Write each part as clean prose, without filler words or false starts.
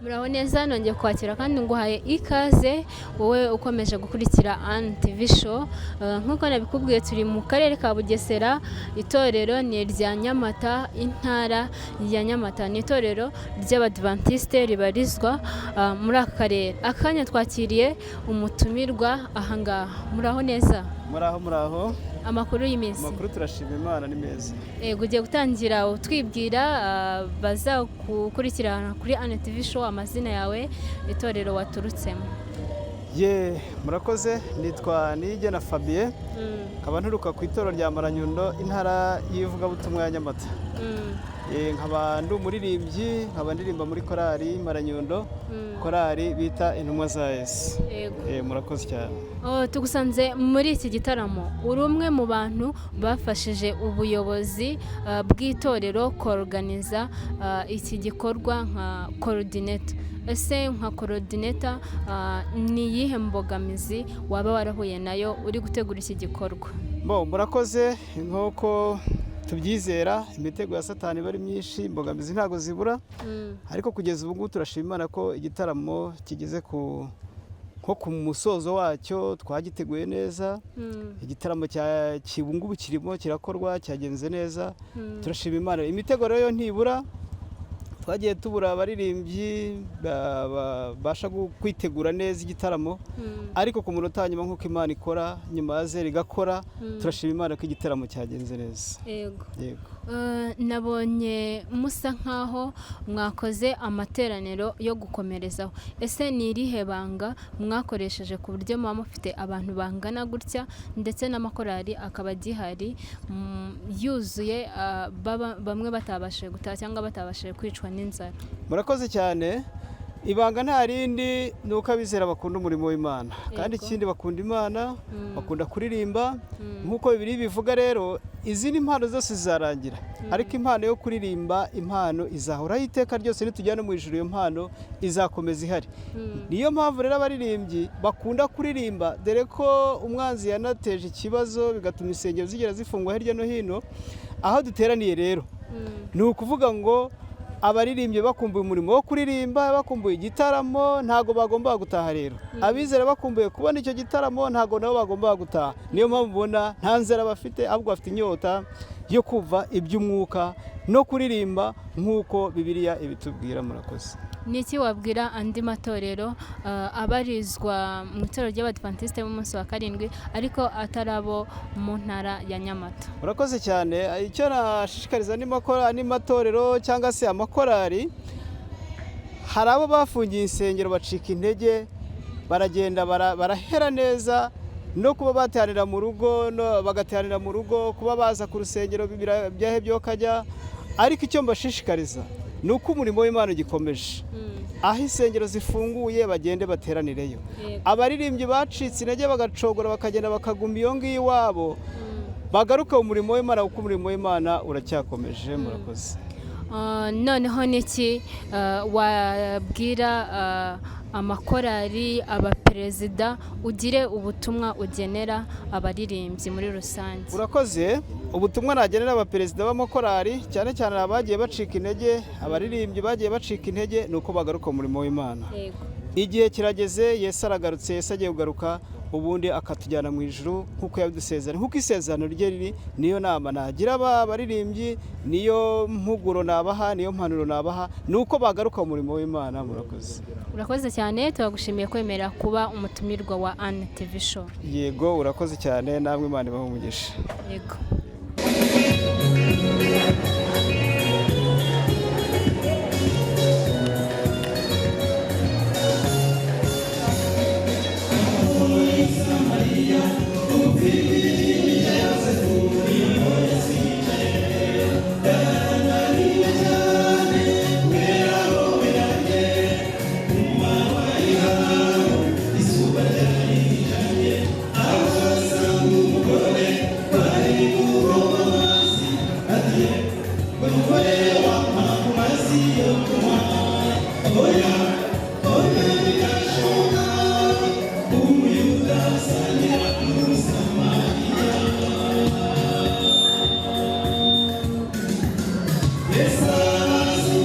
Muraho neza nongeye kwakira kandi nguhaye ikaze wowe ukomeje gukurikira An TV show. Nkuko nabikubwiye turi mu karere ka Bugesera, itorero ni irya Nyamata, intara ya Nyamata, ni itorero ry'Abadventiste ribarizwa muri aka karere. Akanya twakiriye umutumirwa ahangaha. Muraho neza? Muraho. Amakuru y'iminsi? Amakuru turashima Imana ni meza. Ugiye gutangira utwibwira baza gukurikirana kuri An TV show amazina yawe, itorero waturutsemo. Murakoze, nitwa Niyigena Fabien, nkaba nturuka ku itorero rya Maranyundo, intara y'ivugabutumwa ya Nyamata. Nkaba ndi umuririmbyi, nkaba ndirimba muri korali Maranyundo, korali bita Intumwa za Yesu. Murakoze cyane. Tugusanze muri iki gitaramo, uri umwe mu bantu bafashije ubuyobozi bw'itorero koruganiza iki gikorwa nka coordinator. Ese nka coordinator ni iyihe mbogamizi waba warahuye nayo uri gutegura iki gikorwa? Murakoze, nk'uko tubyizera imitego ya Satani bari myinshi, imbogamizi ntago zibura, ariko kugeza ubu ngubu turashima Imana ko igitaramo kigeze nko ku musozo wacyo twagiteguye neza. Igitaramo cya kibungubu kirimo kirakorwa, cyagenze neza, turashima Imana. Imitego rero ntibura, twagiye tubura abaririmbyi basha kwitegura neza igitaramo, ariko ku munota nyuma nk'uko Imana ikora, nyuma ya zeri igakora, turashima Imana ko igitaramo cyagenze neza. Yego. Nabonye musa nkaho mwakoze amateraniro yo gukomerezaho. Ese ni irihe banga mwakoresheje ku buryo muba mufite abantu bangana gutya ndetse n'amakorali akaba gihari yuzuye, bamwe batabashije gutaha cyangwa batabashije kwicwa n'inzara? Murakoze cyane. Ibanga nta rindi, ni uko abizera bakunda umurimo w'Imana, kandi ikindi bakunda Imana, bakunda kuririmba. Nk'uko Bibiliya bivuga rero, izindi impano zose zizarangira, ariko impano yo kuririmba, impano izahoraho iteka ryose. Nitujyana mu ijuru, iyo mpano izakomeza ihari. Niyo mpamvu rero abaririmbyi bakunda kuririmba, dore ko umwanzi yanateje ikibazo bigatuma insengero zigera zifungwa hirya no hino. Aho duteraniye rero ni ukuvuga ngo abaririmbyi bakumbuye umurimo wo kuririmba, bakumbuye igitaramo, ntago bagomba gutaha rero. Abizera bakumbuye kubona icyo gitaramo, ntago nabo bagomba gutaha. Niyo mpamvu ubona nta nzara bafite, ahubwo bafite inyota yo kuva iby'umwuka no kuririmba nk'uko Bibiliya ibitubwira. Murakoze. Ni iki wabwira andi matorero abarizwa mu itorero ry'Abadventiste b'umunsi wa karindwi ariko atarabo mu ntara ya Nyamata? Murakoze cyane. Icyo nashishikariza andi matorero cyangwa se amakorali, hari abo bafungiye insengero bacika intege, baragenda barahera neza, no kuba bateranira mu rugo, bagateranira mu rugo, kuba baza ku rusengero byahebye bakajya. Ariko icyo mbashishikariza ni uko umurimo w'Imana ugikomeje. Aho insengero zifunguye bagende bateranireyo. Abaririmbyi bacitse intege bagacogora bakagenda bakaguma iyo ngiyo iwabo, bagaruka mu murimo w'Imana, kuko umurimo w'Imana uracyakomeje. Murakoze. Noneho niki wabwira amakorali, abaperezida, ugire ubutumwa ugenera abaririmbyi muri rusange? Urakoze. Ubutumwa nagenera abaperezida b'amakorali, cyane cyane abagiye bacika intege, abaririmbyi bagiye bacika intege, ni uko bagaruka mu murimo w'Imana. Igihe kirageze, Yesu aragarutse, Yesu agiye kugaruka, ubundi akatujyana mu ijuru nk'uko yabidusezeranye. Nk'uko isezerano rye riri, niyo nama nagira abaririmbyi, niyo mpuguro nabaha, niyo mpanuro nabaha, ni uko bagaruka mu murimo w'Imana. Murakoze. Urakoze cyane, turagushimiye kwemera kuba umutumirwa wa An TV show. Yego, urakoze cyane, namwe Imana ibahe umugisha. Yego. Esa es su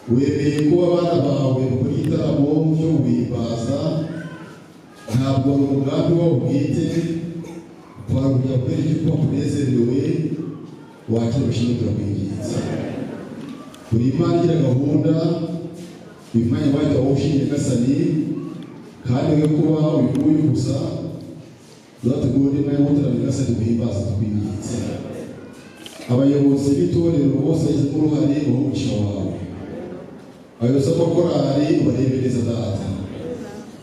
wemeye ko abana bawe bakora igitaramo cyo guhimbaza, ntabwo ari umugambi wabo bwite, twari kujya kwereka ko bakunezerewe, wakira ubushimwe turakwinginze. Buri Imana igira gahunda, uyu mwanya wahita wawushimye Nyagasani, kandi we kuba uyu gusa uzategura undi mwanya wo gutaramira Nyagasani guhimbaza tukwinginze. Abayobozi b'itorero bose bagizemo uruhare baha umugisha wawe. Abayobozi b'amakorali ubarebereza data,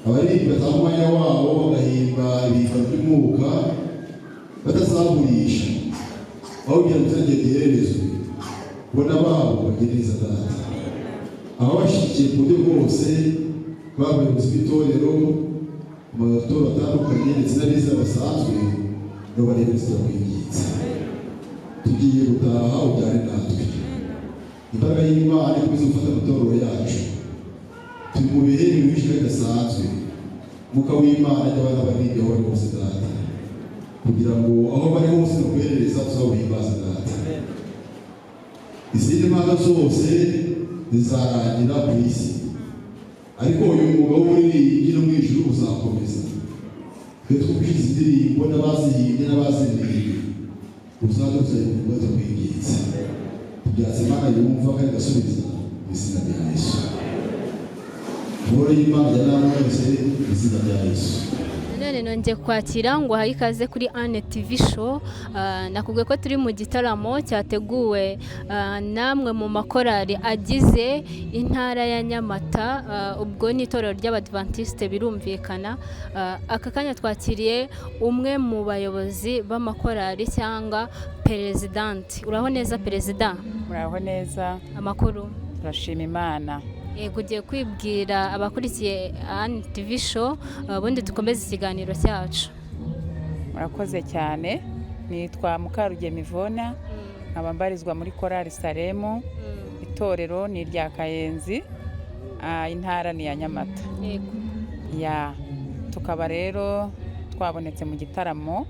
abaririmbyi batanga umwanya wabo bagahimba ibihimba by'umwuka batazagurisha, aho kugira ngo uzagende ihererezwe ubona babo bagereza data. Ababashyigikiye ku buryo bwose b'abayobozi b'itorero mu matorero atandukanye ndetse n'abizera basanzwe n'abarebereza turakwinginze. Tugiye gutaha ubyare natwe, imbaraga y'Imana ikomeze gufata amatorero yacu. Turi mu bihe biruhije bidasanzwe, Mwuka w'Imana ajya abana barinde aho bari hose data, kugira ngo aho bari hose bakuherereza tuzawuhimbaza data. Izindi mpano zose zizarangira ku isi, ariko uyu mwuga w'uburirimbyi no mu ijuru uzakomeza. Twe twumvise indirimbo n'abazihimbye n'abaziririmba, uzaze uzayibwirwa tukwinginze. Tubyatse Imana yumva kandi igasubiza mu izina rya Yesu. Amahoro y'Imana ajya namwe mwese mu izina rya Yesu. None nongeye kwakira ngo uhaye ikaze kuri Anne TV show. Nakubwiye ko turi mu gitaramo cyateguwe namwe mu makorali agize intara ya Nyamata, ubwo ni itorero ry'Abadventiste birumvikana. Aka kanya twakiriye umwe mu bayobozi b'amakorali cyangwa perezidanti. Uraho neza perezida? Muraho neza. Amakuru? Turashima Imana. Yego, ugiye kwibwira abakurikiye Anne TV show, ubundi dukomeze ikiganiro cyacu. Murakoze cyane. Nitwa Mukarugema Ivona, nkaba mbarizwa muri korali Salemu. Itorero ni irya Kayenzi, intara ni ya Nyamata. Yego. Ya, tukaba rero twabonetse mu gitaramo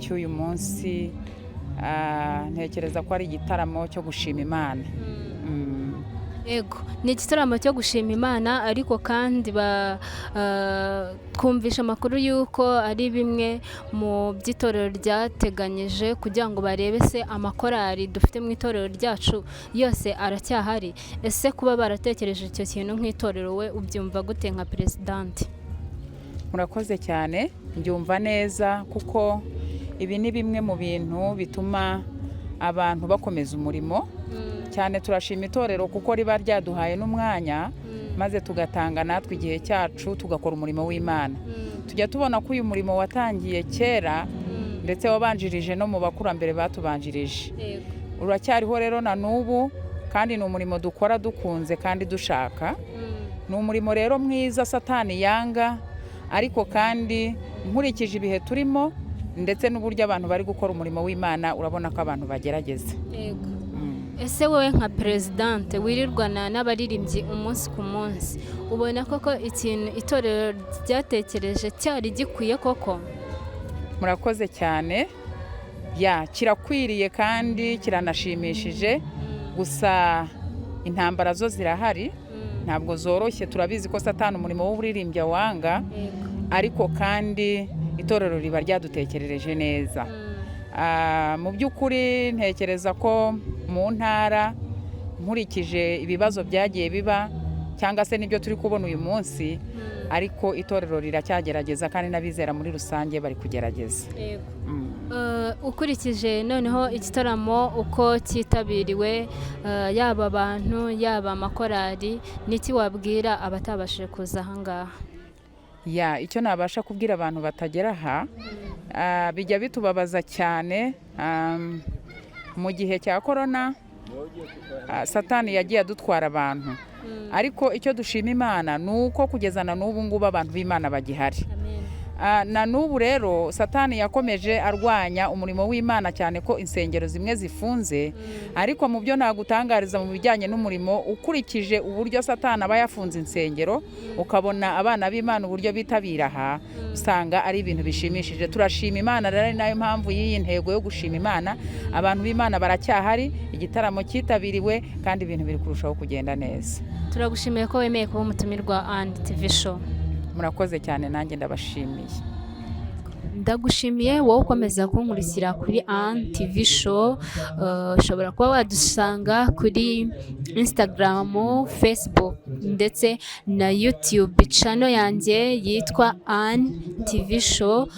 cy'uyu munsi. Ntekereza ko ari igitaramo cyo gushima Imana. Ego, ni igitaramo cyo gushima Imana, ariko kandi twumvisha amakuru y'uko ari bimwe mu by'itorero ryateganyije kugira ngo barebe se amakorali dufite mu itorero ryacu yose aracyahari. Ese kuba baratekereje icyo kintu nk'itorero, we ubyumva gute nka perezidanti? Murakoze cyane, mbyumva neza kuko ibi ni bimwe mu bintu bituma abantu bakomeza umurimo. Cyane turashima itorero kuko riba ryaduhaye n'umwanya, maze tugatanga natwe igihe cyacu tugakora umurimo w'Imana. Tujya tubona ko uyu murimo watangiye kera ndetse wabanjirije no mu bakurambere batubanjirije. Uracyariho rero na n'ubu, kandi ni umurimo dukora dukunze kandi dushaka. Ni umurimo rero mwiza Satani yanga, ariko kandi nkurikije ibihe turimo ndetse n'uburyo abantu bari gukora umurimo w'Imana, urabona ko abantu bagerageza. Ese wowe nka perezidanti wirirwana n'abaririmbyi umunsi ku munsi, ubona koko ikintu itorero ryatekereje cyari gikwiye koko? Murakoze cyane. Ya, kirakwiriye kandi kiranashimishije, gusa intambara zo zirahari, ntabwo zoroshye. Turabizi ko Satani umurimo w'uburirimbyi wanga, ariko kandi itorero riba ryadutekerereje neza. Mu by'ukuri ntekereza ko mu ntara, nkurikije ibibazo byagiye biba cyangwa se n'ibyo turi kubona uyu munsi, ariko itorero riracyagerageza kandi n'abizera muri rusange bari kugerageza. Ukurikije noneho igitaramo uko cyitabiriwe, yaba abantu yaba amakorali, niki wabwira abatabashije kuza aha ngaha? Ya, icyo nabasha kubwira abantu batagera aha, bijya bitubabaza cyane. Mu gihe cya korona Satani yagiye adutwara abantu, ariko icyo dushima Imana ni uko kugeza na n'ubu ngubu abantu b'Imana bagihari. na n'ubu rero satani yakomeje arwanya umurimo w'Imana cyane ko insengero zimwe zifunze, ariko mu byo nagutangariza mu bijyanye n'umurimo, ukurikije uburyo satani aba yafunze insengero, ukabona abana b'Imana uburyo bitabira aha, usanga ari ibintu bishimishije. Turashima Imana rero, ari nayo mpamvu y'iyi ntego yo gushima Imana. Abantu b'Imana baracyahari, igitaramo cyitabiriwe kandi ibintu biri kurushaho kugenda neza. Turagushimiye ko wemeye kuba umutumirwa ANTV show. Murakoze cyane, nanjye ndabashimiye. Ndagushimiye wowe ukomeza kunkurikira kuri ANTV show. Ushobora kuba wadusanga kuri Instagram, Facebook ndetse na YouTube channel yanjye yitwa ANTV show.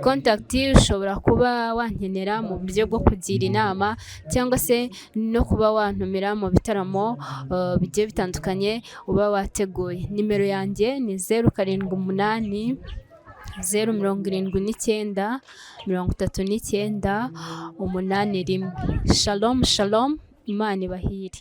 Contact ushobora kuba wankenera mu buryo bwo kugira inama cyangwa se no kuba wantumira mu bitaramo bigiye bitandukanye uba wateguye. Nimero yanjye ni 078 079 39 81. Shalom shalom, Imana ibahire.